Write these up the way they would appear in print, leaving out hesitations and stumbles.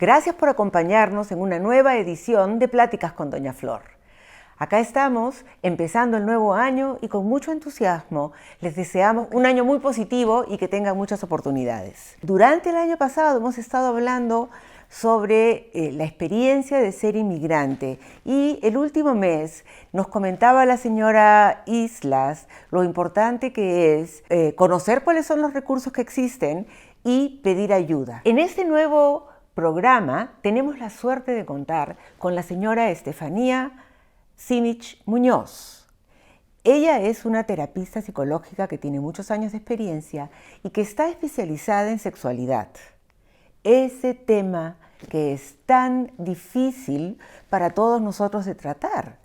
Gracias por acompañarnos en una nueva edición de Pláticas con Doña Flor. Acá estamos empezando el nuevo año y con mucho entusiasmo les deseamos un año muy positivo y que tengan muchas oportunidades. Durante el año pasado hemos estado hablando sobre la experiencia de ser inmigrante y el último mes nos comentaba la señora Islas lo importante que es conocer cuáles son los recursos que existen y pedir ayuda. En este nuevo programa tenemos la suerte de contar con la señora Estefanía Simich Muñoz. Ella es una terapista psicológica que tiene muchos años de experiencia y que está especializada en sexualidad. Ese tema que es tan difícil para todos nosotros de tratar.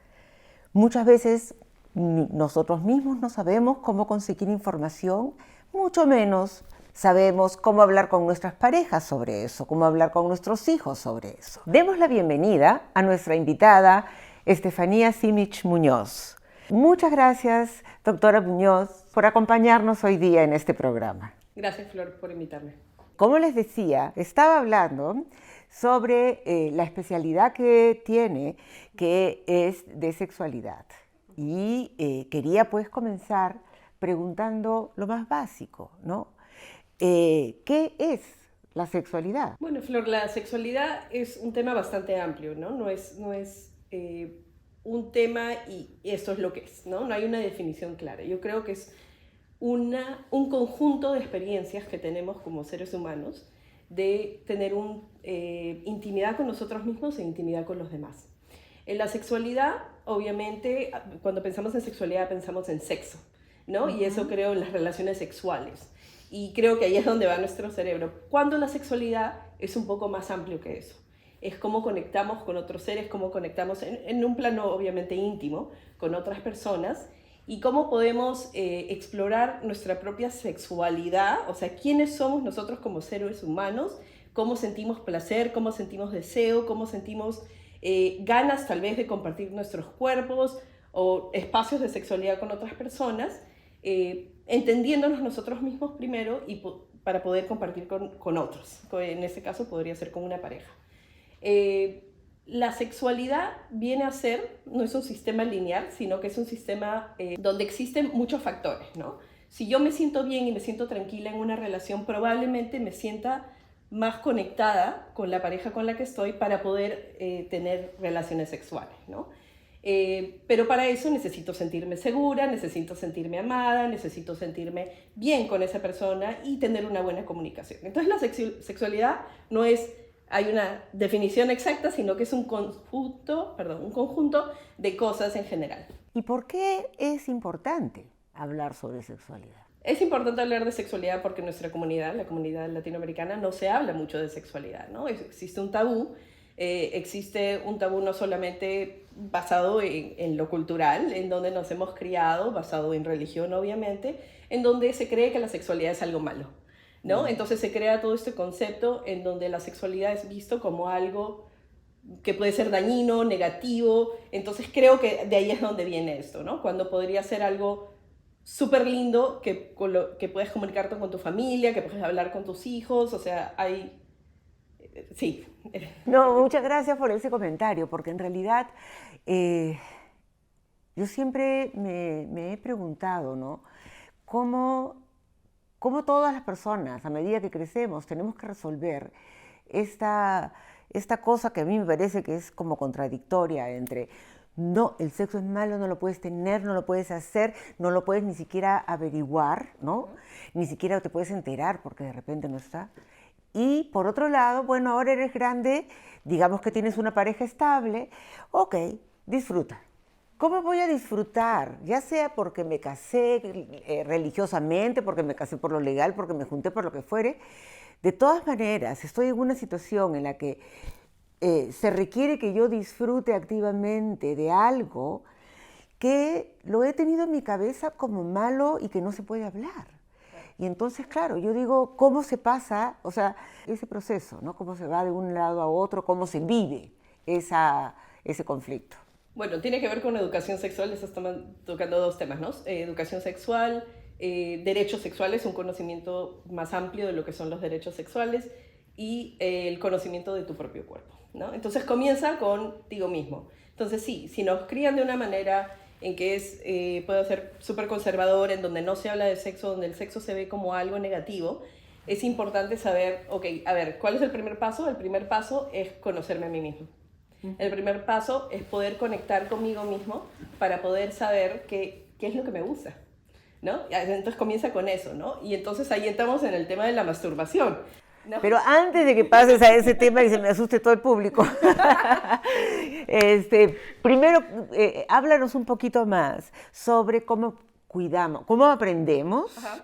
Muchas veces nosotros mismos no sabemos cómo conseguir información, mucho menos sabemos cómo hablar con nuestras parejas sobre eso, cómo hablar con nuestros hijos sobre eso. Demos la bienvenida a nuestra invitada, Estefanía Simich Muñoz. Muchas gracias, doctora Muñoz, por acompañarnos hoy día en este programa. Gracias, Flor, por invitarme. Como les decía, estaba hablando sobre la especialidad que tiene, que es de sexualidad. Y quería pues comenzar preguntando lo más básico, ¿no? ¿Qué es la sexualidad? Bueno, Flor, la sexualidad es un tema bastante amplio, ¿no? No es un tema y esto es lo que es, ¿no? No hay una definición clara. Yo creo que es un conjunto de experiencias que tenemos como seres humanos de tener intimidad con nosotros mismos e intimidad con los demás. En la sexualidad, obviamente, cuando pensamos en sexualidad pensamos en sexo, ¿no? Y eso creo en las relaciones sexuales. Y creo que ahí es donde va nuestro cerebro. Cuando la sexualidad es un poco más amplio que eso. Es cómo conectamos con otros seres, cómo conectamos en un plano obviamente íntimo con otras personas y cómo podemos explorar nuestra propia sexualidad, o sea, quiénes somos nosotros como seres humanos, cómo sentimos placer, cómo sentimos deseo, cómo sentimos ganas tal vez de compartir nuestros cuerpos o espacios de sexualidad con otras personas, entendiéndonos nosotros mismos primero y para poder compartir con otros. En este caso podría ser con una pareja. La sexualidad viene a ser, no es un sistema lineal, sino que es un sistema donde existen muchos factores, ¿no? Si yo me siento bien y me siento tranquila en una relación, probablemente me sienta más conectada con la pareja con la que estoy para poder tener relaciones sexuales, ¿no? Pero para eso necesito sentirme segura, necesito sentirme amada, necesito sentirme bien con esa persona y tener una buena comunicación. Entonces la sexualidad no es, hay una definición exacta, sino que es un conjunto de cosas en general. ¿Y por qué es importante hablar sobre sexualidad? Es importante hablar de sexualidad porque en nuestra comunidad, la comunidad latinoamericana, no se habla mucho de sexualidad, ¿no? Existe un tabú. Existe un tabú no solamente basado en lo cultural, en donde nos hemos criado, basado en religión obviamente, en donde se cree que la sexualidad es algo malo, ¿no? Entonces se crea todo este concepto en donde la sexualidad es visto como algo que puede ser dañino, negativo. Entonces creo que de ahí es donde viene esto, ¿no? Cuando podría ser algo súper lindo que puedes comunicarte con tu familia, que puedes hablar con tus hijos, o sea, hay... Sí. No, muchas gracias por ese comentario, porque en realidad yo siempre me he preguntado, ¿no? ¿Cómo todas las personas, a medida que crecemos, tenemos que resolver esta cosa que a mí me parece que es como contradictoria entre no, el sexo es malo, no lo puedes tener, no lo puedes hacer, no lo puedes ni siquiera averiguar, ¿no? Ni siquiera te puedes enterar porque de repente no está. Y por otro lado, bueno, ahora eres grande, digamos que tienes una pareja estable, ok, disfruta. ¿Cómo voy a disfrutar? Ya sea porque me casé religiosamente, porque me casé por lo legal, porque me junté por lo que fuere. De todas maneras, estoy en una situación en la que se requiere que yo disfrute activamente de algo que lo he tenido en mi cabeza como malo y que no se puede hablar. Y entonces, claro, yo digo, ¿cómo se pasa, o sea, ese proceso, ¿no? ¿Cómo se va de un lado a otro? ¿Cómo se vive ese conflicto? Bueno, tiene que ver con educación sexual, estás tocando dos temas, ¿no? Educación sexual, derechos sexuales, un conocimiento más amplio de lo que son los derechos sexuales y el conocimiento de tu propio cuerpo, ¿no? Entonces comienza contigo mismo. Entonces sí, si nos crían de una manera en que puede ser súper conservador, en donde no se habla de sexo, donde el sexo se ve como algo negativo, es importante saber, ok, a ver, ¿cuál es el primer paso? El primer paso es conocerme a mí mismo. El primer paso es poder conectar conmigo mismo para poder saber qué es lo que me gusta, ¿no? Entonces comienza con eso, ¿no? Y entonces ahí entramos en el tema de la masturbación, ¿no? Pero antes de que pases a ese tema y se me asuste todo el público, primero háblanos un poquito más sobre cómo cuidamos, cómo aprendemos. Ajá.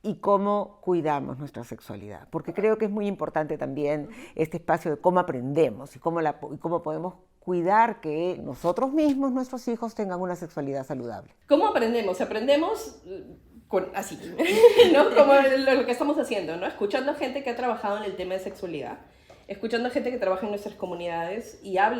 Y cómo cuidamos nuestra sexualidad, porque creo que es muy importante también este espacio de cómo aprendemos y cómo podemos cuidar que nosotros mismos, nuestros hijos, tengan una sexualidad saludable. ¿Cómo aprendemos? Aprendemos así, ¿no? Como lo que estamos haciendo, ¿no? Escuchando a gente que ha trabajado en el tema de sexualidad, escuchando a gente que trabaja en nuestras comunidades y ha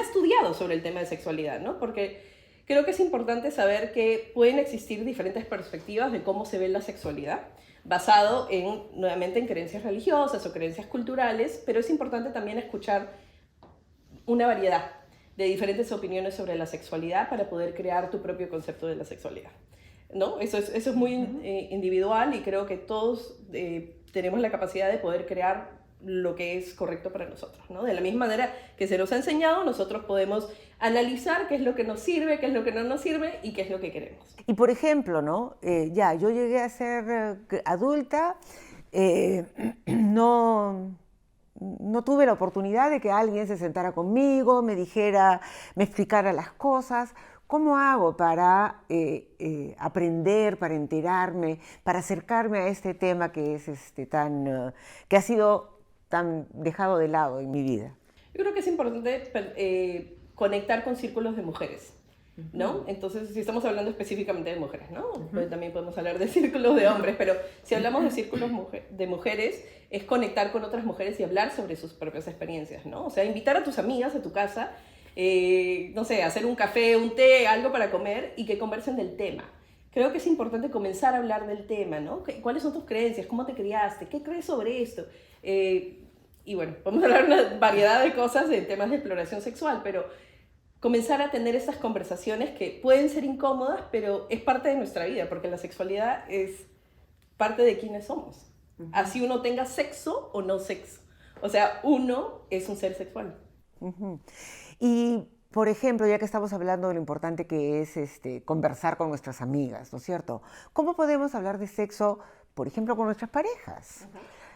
estudiado sobre el tema de sexualidad, ¿no? Porque creo que es importante saber que pueden existir diferentes perspectivas de cómo se ve la sexualidad, basado nuevamente en creencias religiosas o creencias culturales, pero es importante también escuchar una variedad de diferentes opiniones sobre la sexualidad para poder crear tu propio concepto de la sexualidad, ¿no? Eso es muy individual y creo que todos tenemos la capacidad de poder crear lo que es correcto para nosotros, ¿no? De la misma manera que se nos ha enseñado, nosotros podemos analizar qué es lo que nos sirve, qué es lo que no nos sirve y qué es lo que queremos. Y por ejemplo, ¿no? Yo llegué a ser adulta, no tuve la oportunidad de que alguien se sentara conmigo, me explicara las cosas. ¿Cómo hago para aprender, para enterarme, para acercarme a este tema que es que ha sido tan dejado de lado en mi vida? Yo creo que es importante conectar con círculos de mujeres, ¿no? Entonces, si estamos hablando específicamente de mujeres, ¿no? Pues también podemos hablar de círculos de hombres, pero si hablamos de círculos de mujeres, es conectar con otras mujeres y hablar sobre sus propias experiencias, ¿no? O sea, invitar a tus amigas a tu casa, no sé, hacer un café, un té, algo para comer y que conversen del tema. Creo que es importante comenzar a hablar del tema, ¿no? ¿Cuáles son tus creencias? ¿Cómo te criaste? ¿Qué crees sobre esto? Y bueno, vamos a hablar de una variedad de cosas en temas de exploración sexual, pero comenzar a tener estas conversaciones que pueden ser incómodas, pero es parte de nuestra vida, porque la sexualidad es parte de quienes somos. Así uno tenga sexo o no sexo. O sea, uno es un ser sexual. Y, por ejemplo, ya que estamos hablando de lo importante que es conversar con nuestras amigas, ¿no es cierto? ¿Cómo podemos hablar de sexo, por ejemplo, con nuestras parejas?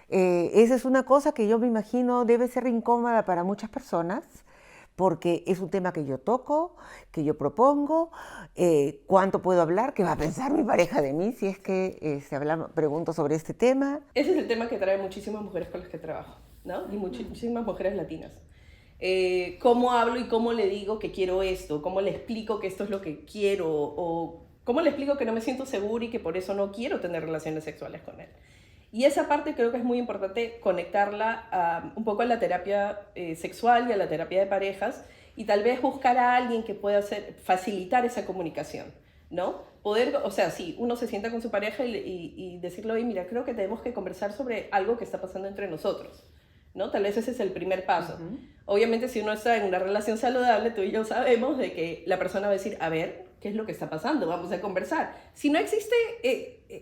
Esa es una cosa que yo me imagino debe ser incómoda para muchas personas, porque es un tema que yo toco, que yo propongo, cuánto puedo hablar, qué va a pensar mi pareja de mí si es que pregunto sobre este tema. Ese es el tema que trae muchísimas mujeres con las que trabajo, ¿no? Y muchísimas mujeres latinas. Cómo hablo y cómo le digo que quiero esto, cómo le explico que esto es lo que quiero, o cómo le explico que no me siento segura y que por eso no quiero tener relaciones sexuales con él. Y esa parte creo que es muy importante conectarla un poco a la terapia sexual y a la terapia de parejas y tal vez buscar a alguien que pueda facilitar esa comunicación, ¿no? O sea, sí, uno se sienta con su pareja y decirle, oye, mira, creo que tenemos que conversar sobre algo que está pasando entre nosotros, ¿no? Tal vez ese es el primer paso. Obviamente, si uno está en una relación saludable, tú y yo sabemos de que la persona va a decir, a ver, ¿qué es lo que está pasando? Vamos a conversar. Si no existe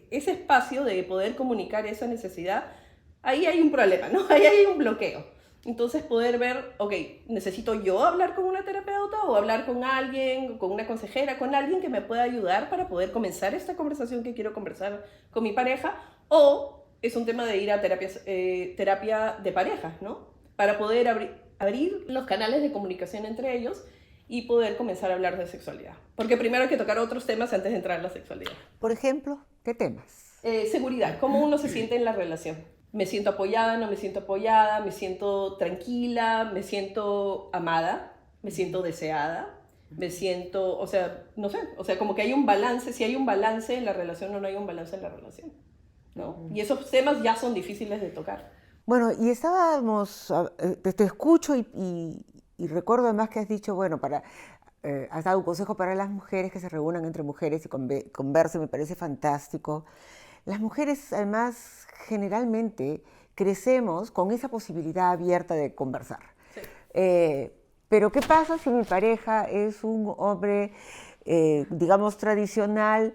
ese espacio de poder comunicar esa necesidad, ahí hay un problema, ¿no? Ahí hay un bloqueo. Entonces poder ver, ok, ¿necesito yo hablar con una terapeuta o hablar con alguien, con una consejera, con alguien que me pueda ayudar para poder comenzar esta conversación que quiero conversar con mi pareja? O es un tema de ir a terapia de parejas, ¿no? Para poder abrir los canales de comunicación entre ellos y poder comenzar a hablar de sexualidad. Porque primero hay que tocar otros temas antes de entrar en la sexualidad. Por ejemplo, ¿qué temas? Seguridad, ¿cómo uno se siente en la relación? ¿Me siento apoyada, no me siento apoyada? ¿Me siento tranquila? ¿Me siento amada? ¿Me siento deseada? ¿Me siento, o sea, no sé, o sea, como que hay un balance, si hay un balance en la relación o no hay un balance en la relación, ¿no? Y esos temas ya son difíciles de tocar. Bueno, y te escucho y recuerdo además que has dicho, bueno, has dado un consejo para las mujeres que se reúnan entre mujeres y conversen, me parece fantástico. Las mujeres, además, generalmente crecemos con esa posibilidad abierta de conversar. Sí. Pero ¿qué pasa si mi pareja es un hombre, digamos, tradicional,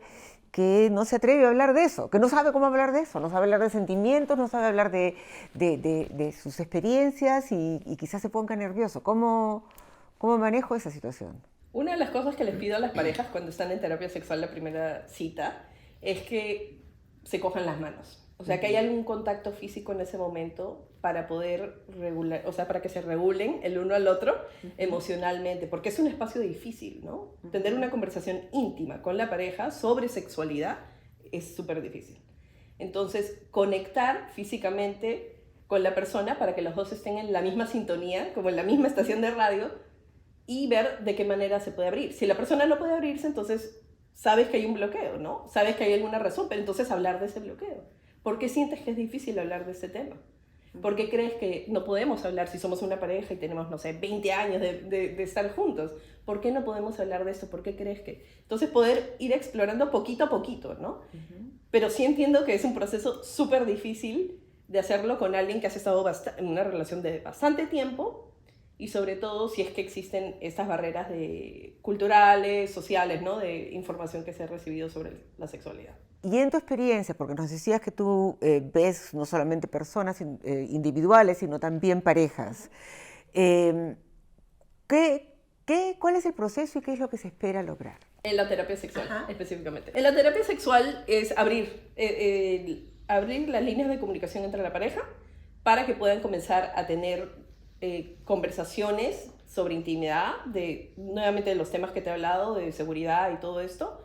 que no se atreve a hablar de eso, que no sabe cómo hablar de eso, no sabe hablar de sentimientos, no sabe hablar de sus experiencias y quizás se ponga nervioso? ¿Cómo manejo esa situación? Una de las cosas que les pido a las parejas cuando están en terapia sexual la primera cita es que se cojan las manos. O sea, que haya algún contacto físico en ese momento para poder regular, o sea, para que se regulen el uno al otro emocionalmente, porque es un espacio difícil, ¿no? Tener una conversación íntima con la pareja sobre sexualidad es súper difícil. Entonces, conectar físicamente con la persona para que los dos estén en la misma sintonía, como en la misma estación de radio, y ver de qué manera se puede abrir. Si la persona no puede abrirse, entonces sabes que hay un bloqueo, ¿no? Sabes que hay alguna razón, pero entonces hablar de ese bloqueo. ¿Por qué sientes que es difícil hablar de este tema? ¿Por qué crees que no podemos hablar si somos una pareja y tenemos, no sé, 20 años de estar juntos? ¿Por qué no podemos hablar de esto? ¿Por qué crees que...? Entonces poder ir explorando poquito a poquito, ¿no? Pero sí entiendo que es un proceso súper difícil de hacerlo con alguien que has estado en una relación de bastante tiempo, y sobre todo si es que existen estas barreras culturales, sociales, ¿no? De información que se ha recibido sobre la sexualidad. Y en tu experiencia, porque nos decías que tú ves no solamente personas individuales, sino también parejas, ¿cuál es el proceso y qué es lo que se espera lograr? En la terapia sexual, específicamente. En la terapia sexual es abrir las líneas de comunicación entre la pareja para que puedan comenzar a tener conversaciones sobre intimidad, nuevamente de los temas que te he hablado, de seguridad y todo esto,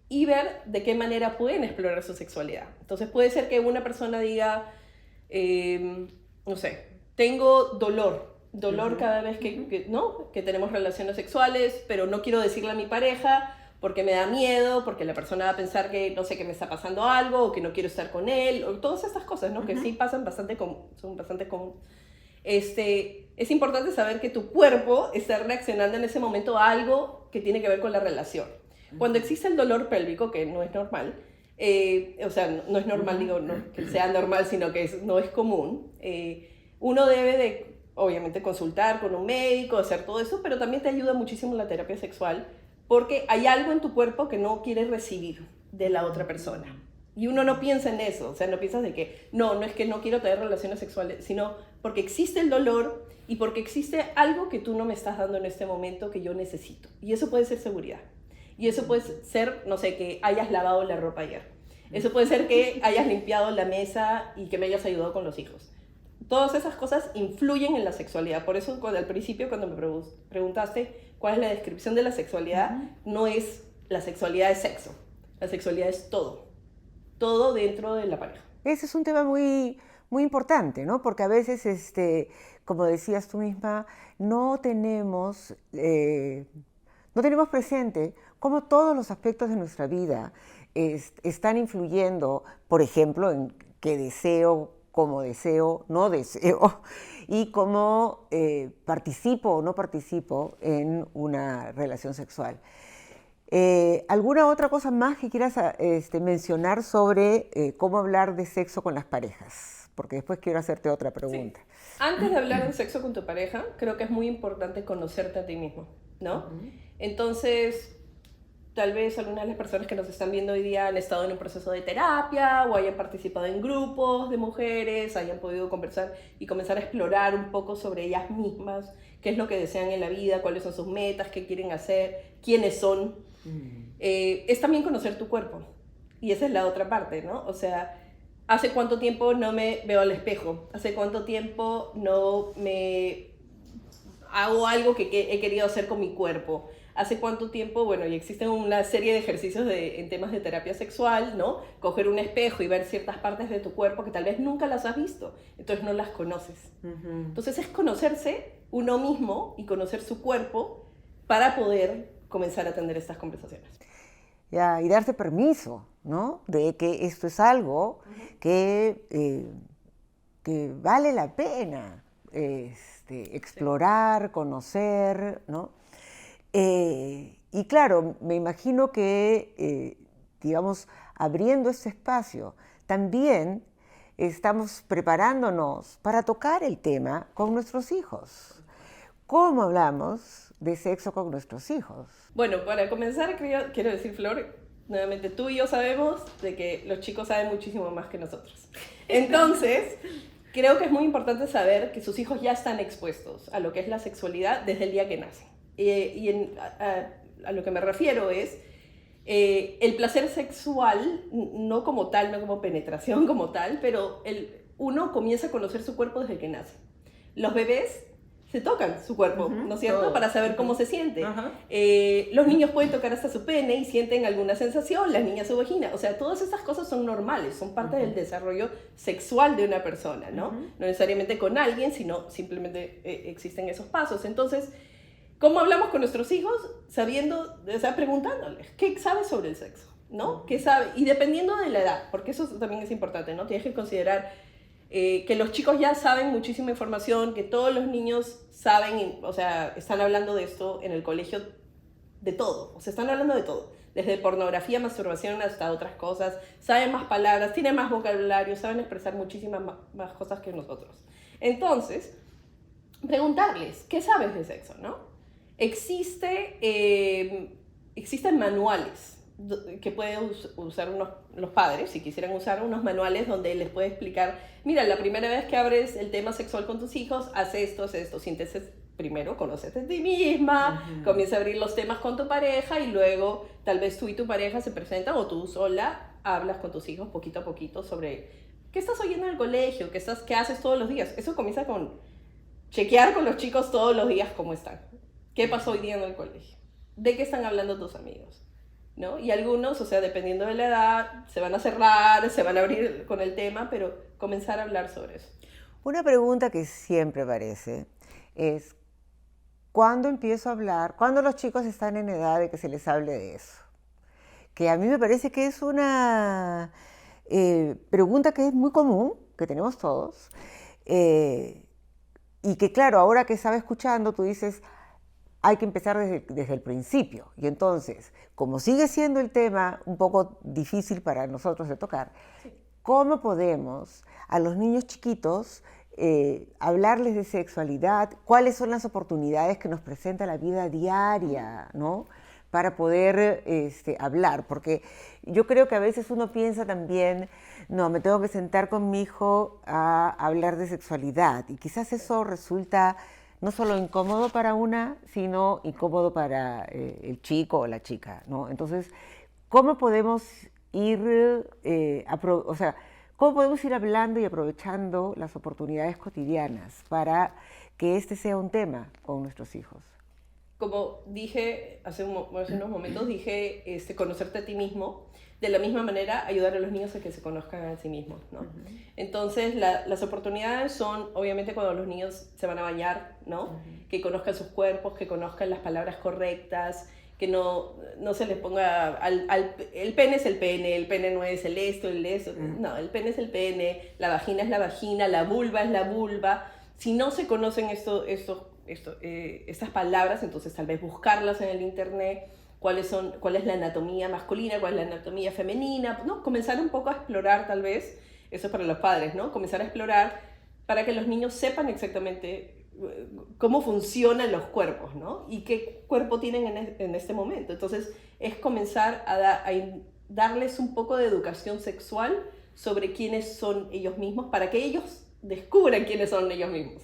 y ver de qué manera pueden explorar su sexualidad. Entonces puede ser que una persona diga, no sé, tengo dolor cada vez que tenemos relaciones sexuales, pero no quiero decirle a mi pareja porque me da miedo, porque la persona va a pensar que no sé, que me está pasando algo, o que no quiero estar con él, o todas estas cosas, ¿no? Que sí pasan son bastante comunes. Es importante saber que tu cuerpo está reaccionando en ese momento a algo que tiene que ver con la relación. Cuando existe el dolor pélvico, que no es normal, o sea, no es normal, digo, no que sea normal, sino que no es común, uno debe de, obviamente, consultar con un médico, hacer todo eso, pero también te ayuda muchísimo la terapia sexual, porque hay algo en tu cuerpo que no quieres recibir de la otra persona. Y uno no piensa en eso, o sea, no piensas de que no es que no quiero tener relaciones sexuales, sino porque existe el dolor y porque existe algo que tú no me estás dando en este momento que yo necesito. Y eso puede ser seguridad. Y eso puede ser, no sé, que hayas lavado la ropa ayer. Eso puede ser que hayas limpiado la mesa y que me hayas ayudado con los hijos. Todas esas cosas influyen en la sexualidad. Por eso al principio cuando me preguntaste cuál es la descripción de la sexualidad, no es la sexualidad es sexo. La sexualidad es todo. Todo dentro de la pareja. Ese es un tema muy, muy importante, ¿no? Porque a veces, como decías tú misma, no tenemos presente cómo todos los aspectos de nuestra vida están influyendo, por ejemplo, en qué deseo, cómo deseo, no deseo, y cómo participo o no participo en una relación sexual. ¿Alguna otra cosa más que quieras mencionar sobre cómo hablar de sexo con las parejas? Porque después quiero hacerte otra pregunta. Sí. Antes de hablar de sexo con tu pareja, creo que es muy importante conocerte a ti mismo, ¿no? Entonces, tal vez algunas de las personas que nos están viendo hoy día han estado en un proceso de terapia o hayan participado en grupos de mujeres, hayan podido conversar y comenzar a explorar un poco sobre ellas mismas, qué es lo que desean en la vida, cuáles son sus metas, qué quieren hacer, quiénes son. Es también conocer tu cuerpo. Y esa es la otra parte, ¿no? O sea, ¿hace cuánto tiempo no me veo al espejo? ¿Hace cuánto tiempo no me hago algo que he querido hacer con mi cuerpo? ¿Hace cuánto tiempo? Bueno, y existen una serie de ejercicios en temas de terapia sexual, ¿no? Coger un espejo y ver ciertas partes de tu cuerpo que tal vez nunca las has visto, entonces no las conoces. Entonces es conocerse uno mismo y conocer su cuerpo para poder comenzar a tener estas conversaciones. Ya, y darse permiso, ¿no? De que esto es algo que vale la pena explorar, conocer, ¿no? Y claro, me imagino que, digamos, abriendo este espacio, también estamos preparándonos para tocar el tema con nuestros hijos. ¿Cómo hablamos de sexo con nuestros hijos? Bueno, para comenzar, quiero decir, Flor, nuevamente tú y yo sabemos de que los chicos saben muchísimo más que nosotros. Entonces, creo que es muy importante saber que sus hijos ya están expuestos a lo que es la sexualidad desde el día que nacen. A lo que me refiero es el placer sexual, no como tal, no como penetración como tal, pero uno comienza a conocer su cuerpo desde que nace. Los bebés se tocan su cuerpo, ¿no es cierto? Para saber cómo se siente. Los niños pueden tocar hasta su pene y sienten alguna sensación, las niñas su vagina. O sea, todas estas cosas son normales, son parte del desarrollo sexual de una persona, ¿no? No necesariamente con alguien, sino simplemente existen esos pasos. Entonces, ¿cómo hablamos con nuestros hijos? Sabiendo, o sea, preguntándoles, ¿qué sabes sobre el sexo? ¿No? ¿Qué sabe? Y dependiendo de la edad, porque eso también es importante, ¿no? Tienes que considerar que los chicos ya saben muchísima información, que todos los niños saben, o sea, están hablando de esto en el colegio, de todo, o sea, están hablando de todo, desde pornografía, masturbación hasta otras cosas, saben más palabras, tienen más vocabulario, saben expresar muchísimas más cosas que nosotros. Entonces, preguntarles, ¿qué sabes de sexo, no? Existen manuales que pueden usar los padres, si quisieran usar unos manuales donde les puede explicar, mira, la primera vez que abres el tema sexual con tus hijos, haz esto, siéntese primero, conócete a ti misma, comienza a abrir los temas con tu pareja y luego tal vez tú y tu pareja se presentan o tú sola hablas con tus hijos poquito a poquito sobre qué estás oyendo en el colegio, qué haces todos los días. Eso comienza con chequear con los chicos todos los días cómo están, qué pasó hoy día en el colegio, de qué están hablando tus amigos, ¿no? Y algunos, o sea, dependiendo de la edad, se van a cerrar, se van a abrir con el tema, pero comenzar a hablar sobre eso. Una pregunta que siempre aparece es, ¿cuándo empiezo a hablar? ¿Cuándo los chicos están en edad de que se les hable de eso? Que a mí me parece que es una pregunta que es muy común, que tenemos todos, y que claro, ahora que estaba escuchando, tú dices, hay que empezar desde el principio. Y entonces, como sigue siendo el tema un poco difícil para nosotros de tocar, sí, ¿cómo podemos a los niños chiquitos hablarles de sexualidad? ¿Cuáles son las oportunidades que nos presenta la vida diaria, ¿no? Para poder hablar? Porque yo creo que a veces uno piensa también, no, me tengo que sentar con mi hijo a hablar de sexualidad. Y quizás eso resulta no solo incómodo para una, sino incómodo para el chico o la chica, ¿no? Entonces, ¿cómo podemos cómo podemos ir hablando y aprovechando las oportunidades cotidianas para que este sea un tema con nuestros hijos? Como dije hace unos momentos, conocerte a ti mismo. De la misma manera, ayudar a los niños a que se conozcan a sí mismos, ¿no? Entonces, las oportunidades son, obviamente, cuando los niños se van a bañar, ¿no? Que conozcan sus cuerpos, que conozcan las palabras correctas, que no se les ponga el pene es el pene no es el esto, no, el pene es el pene, la vagina es la vagina, la vulva es la vulva. Si no se conocen estas palabras, entonces tal vez buscarlas en el internet, cuál es la anatomía masculina, cuál es la anatomía femenina, ¿no? Comenzar un poco a explorar tal vez, eso es para los padres, ¿no? Comenzar a explorar para que los niños sepan exactamente cómo funcionan los cuerpos, ¿no? Y qué cuerpo tienen en este momento. Entonces, es comenzar a darles un poco de educación sexual sobre quiénes son ellos mismos, para que ellos descubran quiénes son ellos mismos,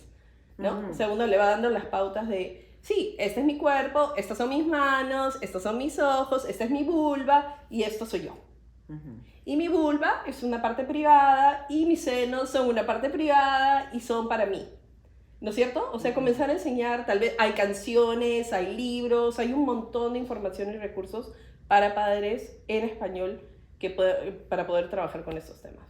¿no? O sea, uno le va dando las pautas de, sí, este es mi cuerpo, estas son mis manos, estos son mis ojos, esta es mi vulva y esto soy yo. Y mi vulva es una parte privada y mis senos son una parte privada y son para mí, ¿no es cierto? O sea, comenzar a enseñar, tal vez hay canciones, hay libros, hay un montón de información y recursos para padres en español para poder trabajar con estos temas.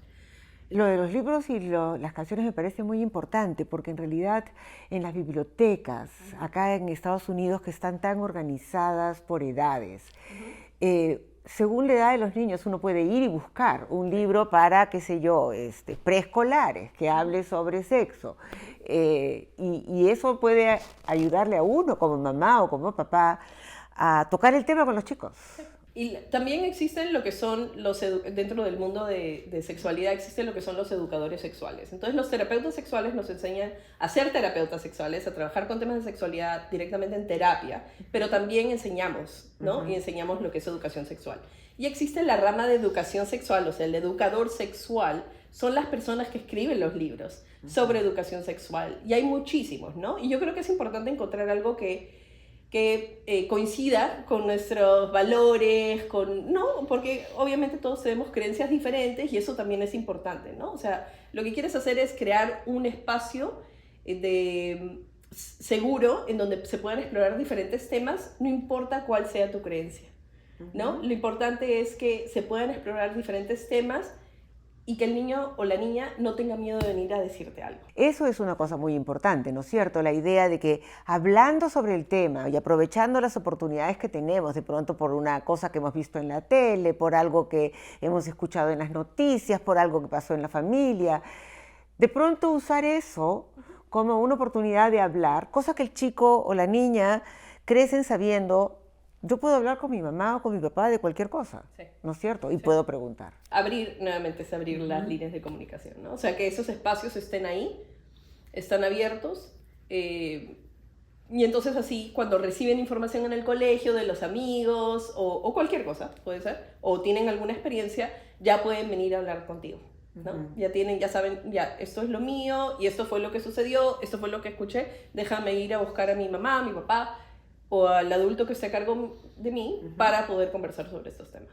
Lo de los libros y las canciones me parece muy importante, porque en realidad en las bibliotecas, acá en Estados Unidos, que están tan organizadas por edades, según la edad de los niños uno puede ir y buscar un libro para, qué sé yo, preescolares, que hable sobre sexo. Y eso puede ayudarle a uno como mamá o como papá a tocar el tema con los chicos. Y también existen lo que son dentro del mundo de sexualidad, existen lo que son los educadores sexuales. Entonces los terapeutas sexuales nos enseñan a ser terapeutas sexuales, a trabajar con temas de sexualidad directamente en terapia, pero también enseñamos, ¿no? Y enseñamos lo que es educación sexual. Y existe la rama de educación sexual, o sea, el educador sexual son las personas que escriben los libros sobre educación sexual. Y hay muchísimos, ¿no? Y yo creo que es importante encontrar algo que coincida con nuestros valores, ¿no? Porque obviamente todos tenemos creencias diferentes y eso también es importante, ¿no? O sea, lo que quieres hacer es crear un espacio seguro en donde se puedan explorar diferentes temas, no importa cuál sea tu creencia, ¿no? Lo importante es que se puedan explorar diferentes temas y que el niño o la niña no tenga miedo de venir a decirte algo. Eso es una cosa muy importante, ¿no es cierto? La idea de que hablando sobre el tema y aprovechando las oportunidades que tenemos, de pronto por una cosa que hemos visto en la tele, por algo que hemos escuchado en las noticias, por algo que pasó en la familia, de pronto usar eso como una oportunidad de hablar, cosa que el chico o la niña crecen sabiendo. Yo puedo hablar con mi mamá o con mi papá de cualquier cosa, sí. ¿No es cierto? Y sí. Puedo preguntar. Nuevamente es abrir las líneas de comunicación, ¿no? O sea, que esos espacios estén ahí, están abiertos, y entonces así, cuando reciben información en el colegio de los amigos o cualquier cosa, puede ser, o tienen alguna experiencia, ya pueden venir a hablar contigo, ¿no? Ya saben, ya, esto es lo mío, y esto fue lo que sucedió, esto fue lo que escuché, déjame ir a buscar a mi mamá, a mi papá, o al adulto que esté a cargo de mí para poder conversar sobre estos temas.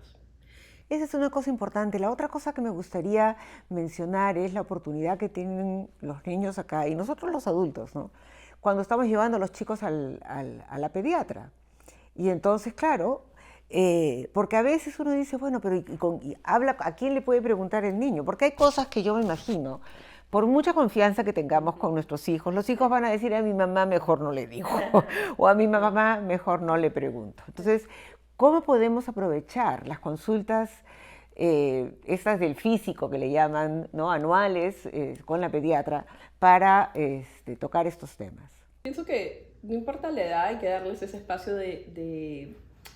Esa es una cosa importante. La otra cosa que me gustaría mencionar es la oportunidad que tienen los niños acá y nosotros los adultos, ¿no? Cuando estamos llevando a los chicos a la pediatra. Y entonces, claro, porque a veces uno dice, bueno, pero habla, ¿a quién le puede preguntar el niño? Porque hay cosas que yo me imagino, por mucha confianza que tengamos con nuestros hijos, los hijos van a decir, a mi mamá mejor no le digo, o a mi mamá mejor no le pregunto. Entonces, ¿cómo podemos aprovechar las consultas, estas del físico que le llaman, ¿no? Anuales, con la pediatra, para tocar estos temas? Pienso que no importa la edad, hay que darles ese espacio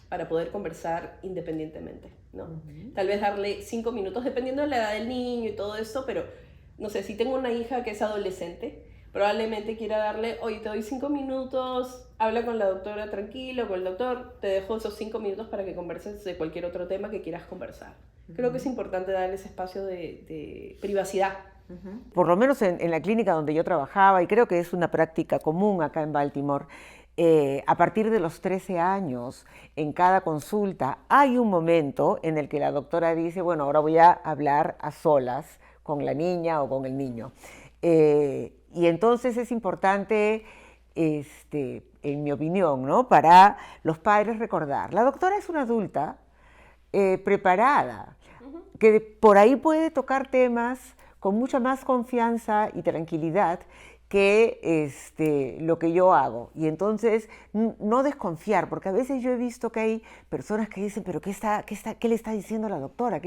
para poder conversar independientemente, ¿no? Tal vez darle 5 minutos, dependiendo de la edad del niño y todo esto, pero no sé, si tengo una hija que es adolescente, probablemente quiera darle, oye, te doy 5 minutos, habla con la doctora tranquilo, con el doctor, te dejo esos 5 minutos para que converses de cualquier otro tema que quieras conversar. Creo que es importante darle ese espacio de privacidad. Por lo menos en la clínica donde yo trabajaba, y creo que es una práctica común acá en Baltimore, a partir de los 13 años, en cada consulta, hay un momento en el que la doctora dice, bueno, ahora voy a hablar a solas con la niña o con el niño. Y entonces es importante, en mi opinión, ¿no? Para los padres recordar. La doctora es una adulta preparada, que por ahí puede tocar temas con mucha más confianza y tranquilidad que lo que yo hago. Y entonces no desconfiar, porque a veces yo he visto que hay personas que dicen, pero ¿qué le está diciendo la doctora?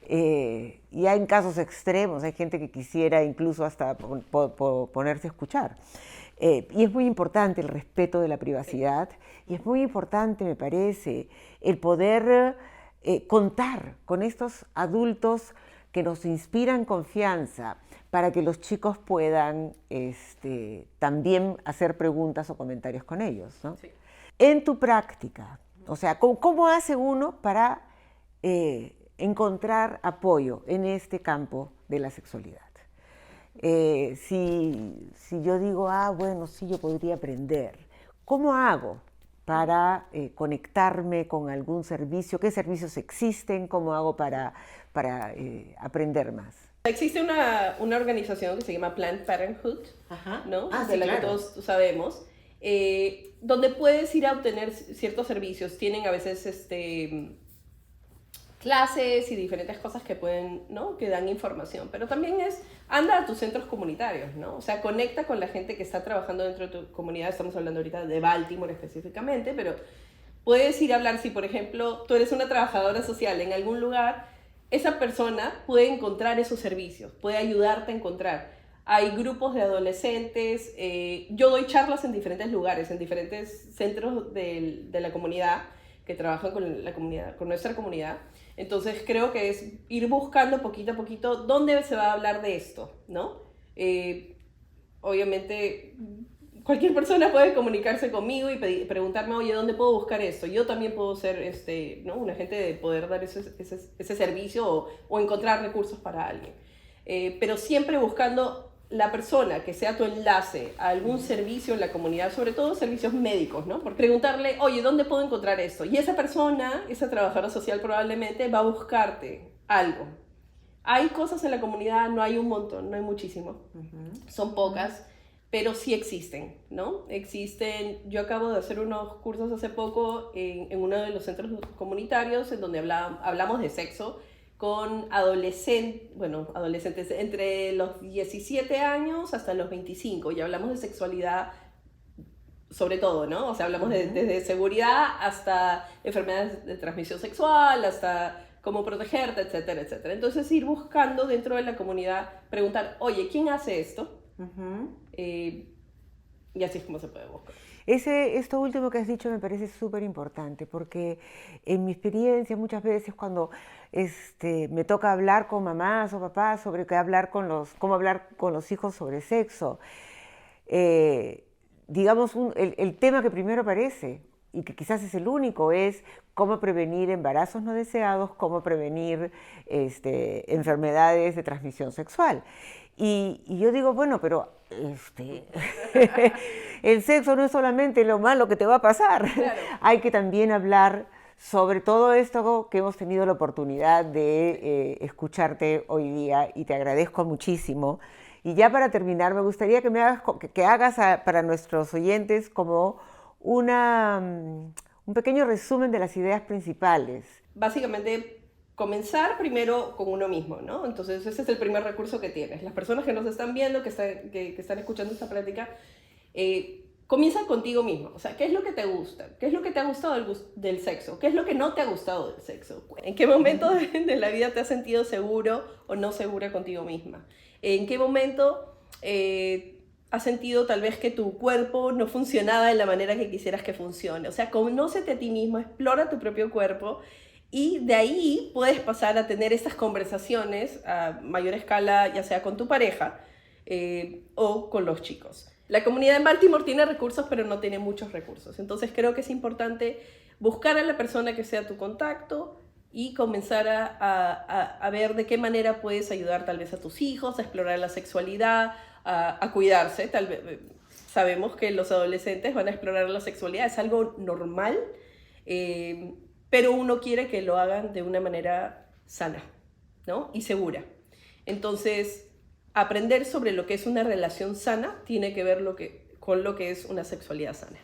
Y hay en casos extremos, hay gente que quisiera incluso hasta ponerse a escuchar. Y es muy importante el respeto de la privacidad, y es muy importante, me parece, el poder contar con estos adultos que nos inspiran confianza para que los chicos puedan también hacer preguntas o comentarios con ellos, ¿no? Sí. En tu práctica, o sea, ¿cómo hace uno para encontrar apoyo en este campo de la sexualidad? Si yo digo, bueno, sí, yo podría aprender, ¿cómo hago para conectarme con algún servicio? ¿Qué servicios existen? ¿Cómo hago para aprender más? Existe una organización que se llama Planned Parenthood, ¿no? De la que todos sabemos, donde puedes ir a obtener ciertos servicios. Tienen a veces clases y diferentes cosas que pueden, ¿no? Que dan información, pero también anda a tus centros comunitarios, ¿no? O sea, conecta con la gente que está trabajando dentro de tu comunidad. Estamos hablando ahorita de Baltimore específicamente, pero puedes ir a hablar, si por ejemplo tú eres una trabajadora social en algún lugar, esa persona puede encontrar esos servicios, puede ayudarte a encontrar. Hay grupos de adolescentes, yo doy charlas en diferentes lugares, en diferentes centros de la comunidad, que trabajan con la comunidad, con nuestra comunidad. Entonces creo que es ir buscando poquito a poquito dónde se va a hablar de esto, ¿no? Obviamente cualquier persona puede comunicarse conmigo y preguntarme, oye, ¿dónde puedo buscar esto? Yo también puedo ser ¿no? un agente de poder dar ese servicio o encontrar recursos para alguien. Pero siempre buscando la persona que sea tu enlace a algún servicio en la comunidad, sobre todo servicios médicos, ¿no? Por preguntarle, oye, ¿dónde puedo encontrar esto? Y esa persona, esa trabajadora social probablemente va a buscarte algo. Hay cosas en la comunidad, no hay un montón, no hay muchísimo, son pocas, pero sí existen, ¿no? Existen, yo acabo de hacer unos cursos hace poco en uno de los centros comunitarios en donde hablamos de sexo con adolescentes entre los 17 años hasta los 25, y hablamos de sexualidad sobre todo, ¿no? O sea, hablamos desde seguridad hasta enfermedades de transmisión sexual, hasta cómo protegerte, etcétera, etcétera. Entonces, ir buscando dentro de la comunidad, preguntar, oye, ¿quién hace esto? Y así es como se puede buscar. Esto último que has dicho me parece súper importante, porque en mi experiencia muchas veces cuando me toca hablar con mamás o papás sobre cómo hablar con los hijos sobre sexo, digamos, el tema que primero aparece, y que quizás es el único, es cómo prevenir embarazos no deseados, cómo prevenir enfermedades de transmisión sexual. Y yo digo, bueno, pero el sexo no es solamente lo malo que te va a pasar. Claro. Hay que también hablar sobre todo esto que hemos tenido la oportunidad de escucharte hoy día, y te agradezco muchísimo. Y ya para terminar, me gustaría que hagas para nuestros oyentes como un pequeño resumen de las ideas principales. Básicamente, comenzar primero con uno mismo, ¿no? Entonces, ese es el primer recurso que tienes. Las personas que nos están viendo, que están escuchando esta plática, comienza contigo mismo. O sea, ¿qué es lo que te gusta? ¿Qué es lo que te ha gustado del sexo? ¿Qué es lo que no te ha gustado del sexo? ¿En qué momento de la vida te has sentido seguro o no segura contigo misma? ¿En qué momento has sentido tal vez que tu cuerpo no funcionaba de la manera que quisieras que funcione? O sea, conócete a ti mismo, explora tu propio cuerpo, y de ahí puedes pasar a tener estas conversaciones a mayor escala, ya sea con tu pareja o con los chicos. La comunidad en Baltimore tiene recursos, pero no tiene muchos recursos. Entonces creo que es importante buscar a la persona que sea tu contacto y comenzar a ver de qué manera puedes ayudar tal vez a tus hijos, a explorar la sexualidad, a cuidarse. Tal vez, sabemos que los adolescentes van a explorar la sexualidad, es algo normal, pero uno quiere que lo hagan de una manera sana, ¿no? Y segura. Entonces, aprender sobre lo que es una relación sana tiene que ver con lo que es una sexualidad sana.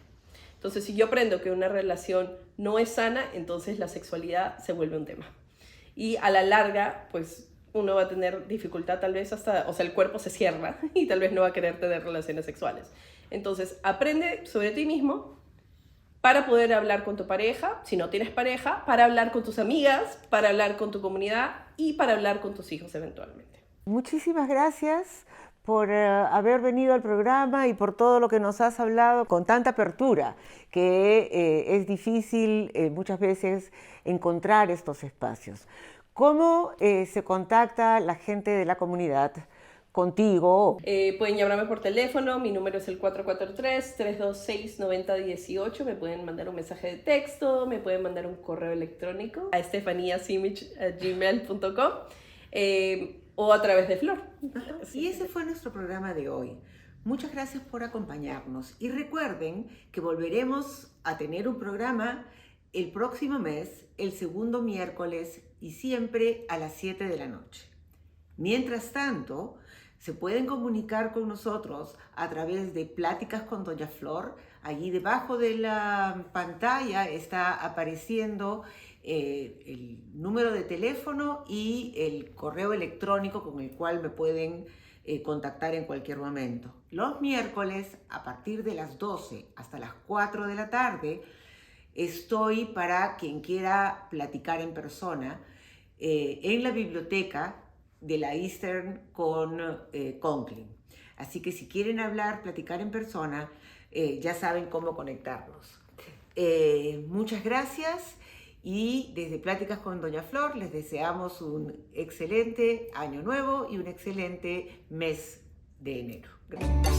Entonces, si yo aprendo que una relación no es sana, entonces la sexualidad se vuelve un tema. Y a la larga, pues, uno va a tener dificultad tal vez el cuerpo se cierra y tal vez no va a querer tener relaciones sexuales. Entonces, aprende sobre ti mismo para poder hablar con tu pareja, si no tienes pareja, para hablar con tus amigas, para hablar con tu comunidad y para hablar con tus hijos eventualmente. Muchísimas gracias por haber venido al programa y por todo lo que nos has hablado con tanta apertura, que es difícil muchas veces encontrar estos espacios. ¿Cómo se contacta la gente de la comunidad contigo? Pueden llamarme por teléfono, mi número es el 443-326-9018, me pueden mandar un mensaje de texto, me pueden mandar un correo electrónico a estefaniasimic@gmail.com o a través de Flor. Y ese fue nuestro programa de hoy. Muchas gracias por acompañarnos y recuerden que volveremos a tener un programa el próximo mes, el segundo miércoles y siempre a las 7 de la noche. Mientras tanto, se pueden comunicar con nosotros a través de Pláticas con Doña Flor. Allí debajo de la pantalla está apareciendo el número de teléfono y el correo electrónico con el cual me pueden contactar en cualquier momento. Los miércoles, a partir de las 12 hasta las 4 de la tarde, estoy para quien quiera platicar en persona en la biblioteca de la Eastern con Conklin. Así que si quieren platicar en persona, ya saben cómo conectarnos. Muchas gracias y desde Pláticas con Doña Flor les deseamos un excelente año nuevo y un excelente mes de enero. Gracias.